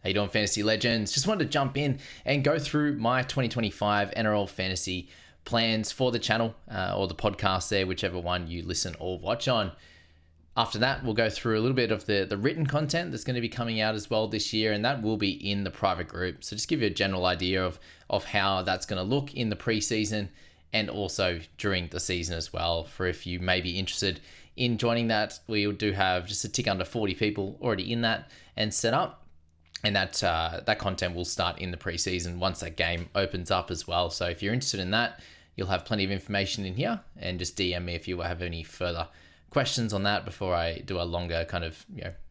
How you doing, Fantasy Legends? Just wanted to jump in and go through my 2025 NRL fantasy plans for the channel or the podcast there, whichever one you listen or watch on. After that, we'll go through a little bit of the written content that's going to be coming out as well this year, and that will be in the private group. So just give you a general idea of how that's going to look in the preseason and also during the season as well. For if you may be interested in joining that, we do have just a tick under 40 people already in that and set up. And that content will start in the preseason once that game opens up as well. So if you're interested in that, you'll have plenty of information in here, and just DM me if you have any further questions on that before I do a longer kind of,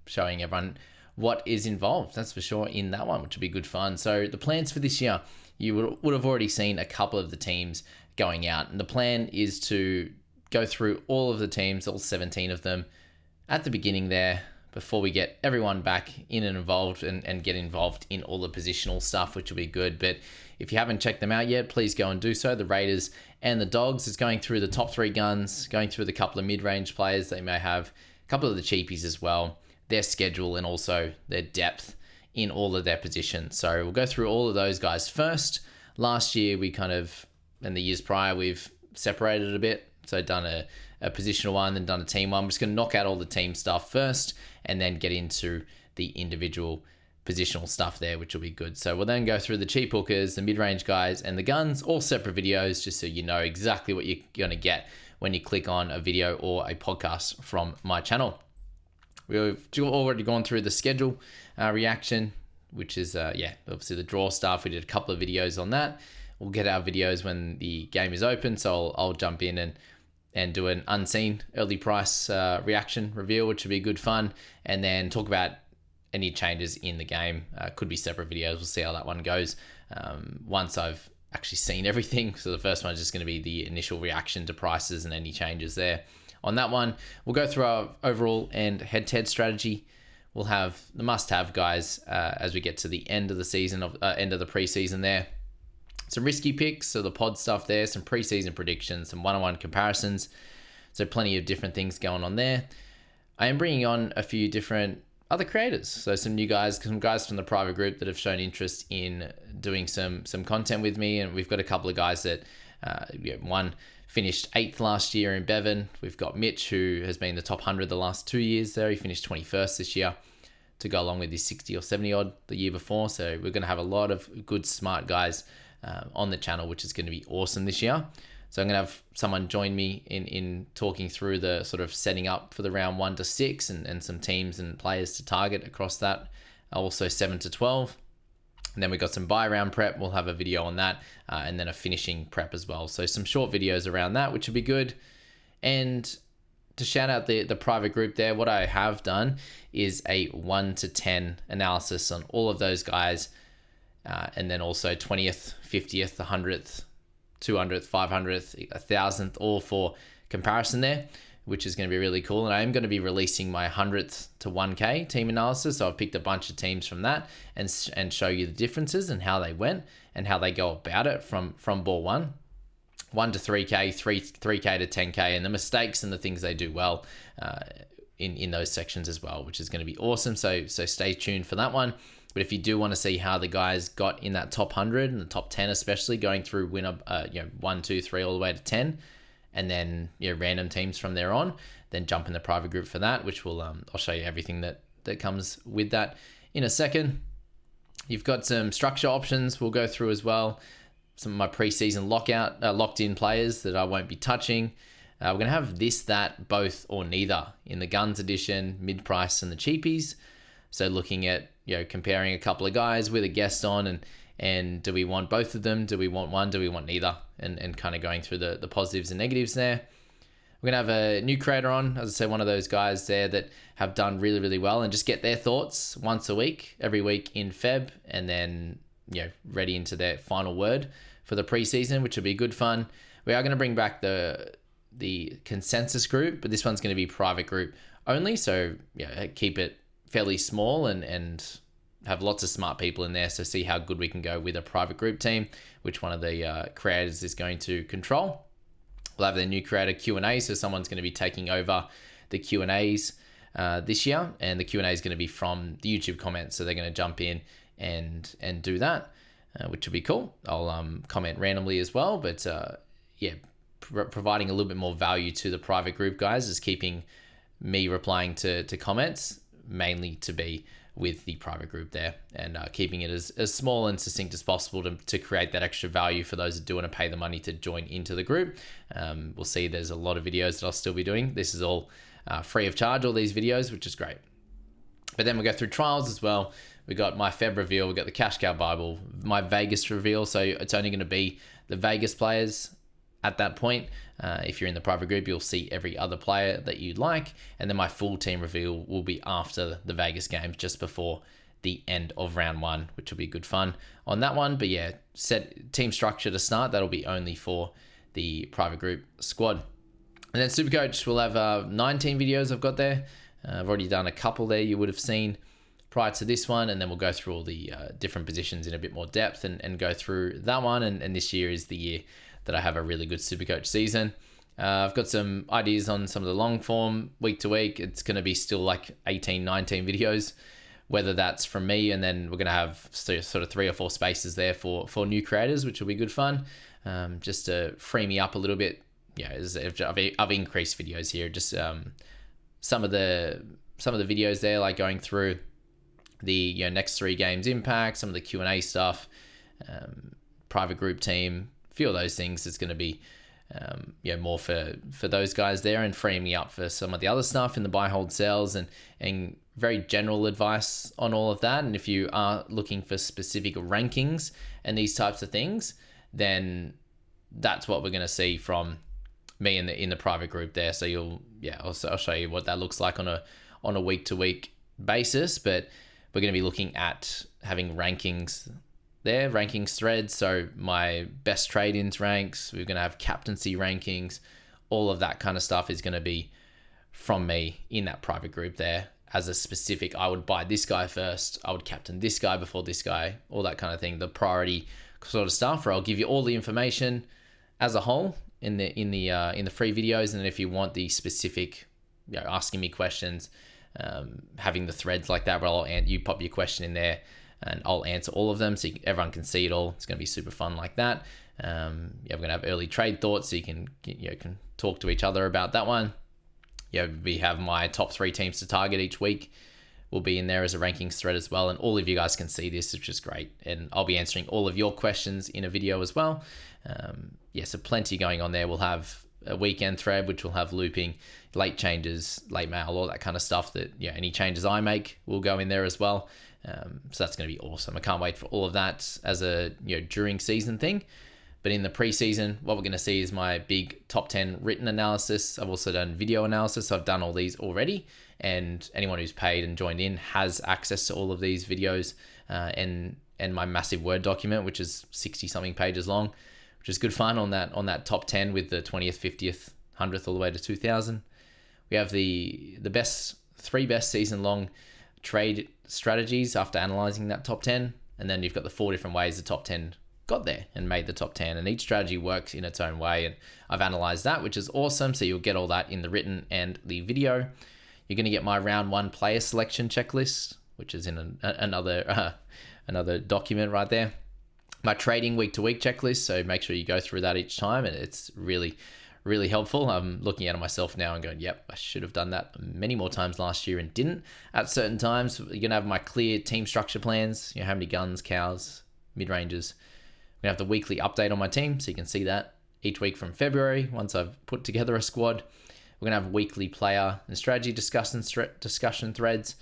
showing everyone what is involved. That's for sure in that one, which will be good fun. So the plans for this year, you would have already seen a couple of the teams going out, and the plan is to go through all of the teams, all 17 of them, at the beginning there, before we get everyone back in and involved and get involved in all the positional stuff, which will be good. But if you haven't checked them out yet, please go and do so. The Raiders and the Dogs is going through the top three guns, going through the couple of mid-range players they may have, a couple of the cheapies as well, their schedule, and also their depth in all of their positions. So we'll go through all of those guys first. Last year, we and the years prior, we've separated a bit. So done a positional one, then done a team one. I'm just going to knock out all the team stuff first and then get into the individual positional stuff there, which will be good. So we'll then go through the cheap hookers, the mid-range guys, and the guns, all separate videos, just so you know exactly what you're going to get when you click on a video or a podcast from my channel. We've already gone through the schedule reaction, which is, obviously the draw stuff. We did a couple of videos on that. We'll get our videos when the game is open, so I'll jump in and do an unseen early price reaction reveal, which would be good fun, and then talk about any changes in the game. Could be separate videos. We'll see how that one goes once I've actually seen everything. So the first one is just going to be the initial reaction to prices and any changes there. On that one, we'll go through our overall and head-to-head strategy. We'll have the must-have guys as we get to the end of the season, end of the preseason there. Some risky picks, so the pod stuff there, some preseason predictions, some one-on-one comparisons. So plenty of different things going on there. I am bringing on a few different other creators. So some new guys, some guys from the private group that have shown interest in doing some content with me. And we've got a couple of guys that, one finished 8th last year in Bevan. We've got Mitch, who has been the top 100 the last 2 years there. He finished 21st this year to go along with his 60 or 70 odd the year before. So we're going to have a lot of good, smart guys on the channel, which is going to be awesome this year. So I'm going to have someone join me in talking through the sort of setting up for the round 1 to 6 and some teams and players to target across that. Also 7 to 12. And then we got some buy round prep. We'll have a video on that and then a finishing prep as well. So some short videos around that, which will be good. And to shout out the private group there, what I have done is a 1 to 10 analysis on all of those guys. And then also 20th, 50th, 100th, 200th, 500th, 1000th, all for comparison there, which is going to be really cool. And I am going to be releasing my 100th to 1K team analysis. So I've picked a bunch of teams from that and show you the differences and how they went and how they go about it from ball 1 to 3K, 3K to 10K, and the mistakes and the things they do well in those sections as well, which is going to be awesome. So stay tuned for that one. But if you do want to see how the guys got in that top 100 and the top 10, especially going through winner, 1, 2, 3, all the way to 10, and then random teams from there on, then jump in the private group for that, which will I'll show you everything that comes with that in a second. You've got some structure options we'll go through as well. Some of my preseason locked in players that I won't be touching. We're going to have this, that, both, or neither in the guns edition, mid-price, and the cheapies. So looking at comparing a couple of guys with a guest on and do we want both of them? Do we want one? Do we want neither? And kind of going through the positives and negatives there. We're going to have a new creator on, as I said, one of those guys there that have done really, really well, and just get their thoughts once a week, every week in Feb, and then, ready into their final word for the preseason, which will be good fun. We are going to bring back the consensus group, but this one's going to be private group only. So keep it fairly small and have lots of smart people in there. So see how good we can go with a private group team, which one of the creators is going to control. We'll have the new creator Q&A. So someone's going to be taking over the Q&As this year, and the Q&A is going to be from the YouTube comments. So they're going to jump in and do that, which will be cool. I'll comment randomly as well, but providing a little bit more value to the private group guys is keeping me replying to comments mainly to be with the private group there, and keeping it as small and succinct as possible to create that extra value for those that do want to pay the money to join into the group. We'll see there's a lot of videos that I'll still be doing. This is all free of charge, all these videos, which is great. But then we'll go through trials as well. We got my Feb reveal, we got the Cash Cow Bible, my Vegas reveal. So it's only going to be the Vegas players at that point. If you're in the private group, you'll see every other player that you'd like. And then my full team reveal will be after the Vegas games, just before the end of round 1, which will be good fun on that one. But yeah, set team structure to start. That'll be only for the private group squad. And then Supercoach will have 19 videos I've got there. I've already done a couple there you would have seen prior to this one, and then we'll go through all the different positions in a bit more depth and go through that one. And this year is the year that I have a really good Supercoach season. I've got some ideas on some of the long form week to week. It's going to be still like 18, 19 videos, whether that's from me, and then we're going to have sort of 3 or 4 spaces there for new creators, which will be good fun, just to free me up a little bit. Yeah, I've increased videos here, just some of the videos there, like going through the next 3 games impact, some of the Q&A stuff, private group team, a few of those things. It's going to be more for those guys there, and freeing me up for some of the other stuff in the buy, hold, sells, and very general advice on all of that. And if you are looking for specific rankings and these types of things, then that's what we're going to see from me in the private group there. So I'll show you what that looks like on a week to week basis. But we're going to be looking at having rankings there, rankings threads. So my best trade-ins ranks, we're going to have captaincy rankings, all of that kind of stuff is going to be from me in that private group there as a specific. I would buy this guy first, I would captain this guy before this guy, all that kind of thing, the priority sort of stuff, where I'll give you all the information as a whole in the free videos. And if you want the specific, asking me questions, having the threads like that where you pop your question in there and I'll answer all of them, so everyone can see it all. It's going to be super fun like that. We're going to have early trade thoughts, so you can talk to each other about that one. We have my top 3 teams to target each week will be in there as a rankings thread as well, and all of you guys can see this, which is great. And I'll be answering all of your questions in a video as well. So plenty going on there. We'll have a weekend thread which will have looping, late changes, late mail, all that kind of stuff that any changes I make will go in there as well. So that's going to be awesome. I can't wait for all of that as a during season thing. But in the preseason, what we're going to see is my big top 10 written analysis. I've also done video analysis. I've done all these already, and anyone who's paid and joined in has access to all of these videos and my massive Word document, which is 60 something pages long, which is good fun on that top 10 with the 20th, 50th, 100th all the way to 2000. We have the three best season long trade strategies after analyzing that top 10, and then you've got the 4 different ways the top 10 got there and made the top 10, and each strategy works in its own way, and I've analyzed that, which is awesome. So you'll get all that in the written and the video. You're going to get my round 1 player selection checklist, which is in another document right there. My trading week to week checklist, so make sure you go through that each time, and it's really, really helpful. I'm looking at it myself now and going, yep, I should have done that many more times last year and didn't at certain times. You're going to have my clear team structure plans, how many guns, cows, mid-ranges. We're going to have the weekly update on my team, so you can see that each week from February once I've put together a squad. We're going to have weekly player and strategy discussion threads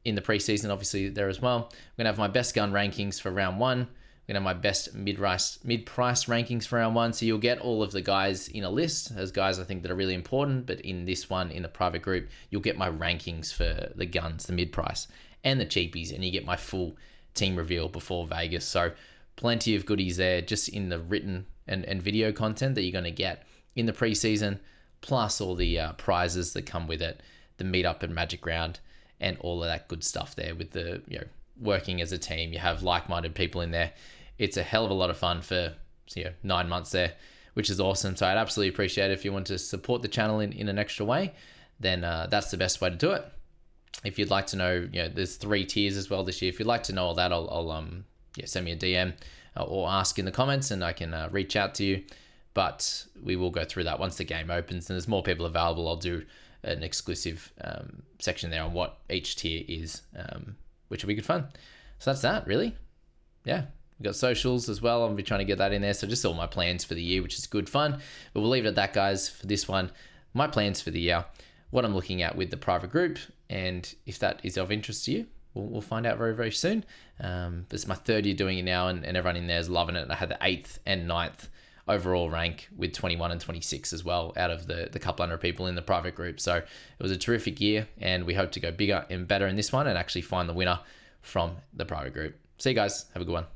in the preseason, obviously, there as well. We're going to have my best gun rankings for round 1. We're going to have my best mid-price rankings for round 1. So you'll get all of the guys in a list as guys I think that are really important. But in this one, in the private group, you'll get my rankings for the guns, the mid-price, and the cheapies. And you get my full team reveal before Vegas. So plenty of goodies there just in the written and video content that you're going to get in the preseason, plus all the prizes that come with it, the meetup and Magic Round, and all of that good stuff there with the working as a team. You have like-minded people in there. It's a hell of a lot of fun for 9 months there, which is awesome. So I'd absolutely appreciate it if you want to support the channel in an extra way, then that's the best way to do it. if you'd like to know, there's 3 tiers as well this year. If you'd like to know all that, I'll send me a DM or ask in the comments, and I can reach out to you. But we will go through that once the game opens and there's more people available. I'll do an exclusive section there on what each tier is, which will be good fun. So that's that, really. Yeah. We've got socials as well. I'll be trying to get that in there. So just all my plans for the year, which is good fun. But we'll leave it at that, guys, for this one. My plans for the year, what I'm looking at with the private group, and if that is of interest to you, we'll find out very, very soon. This is my 3rd year doing it now, and everyone in there is loving it. I had the 8th and 9th overall rank with 21 and 26 as well out of the couple hundred people in the private group. So it was a terrific year, and we hope to go bigger and better in this one and actually find the winner from the private group. See you guys. Have a good one.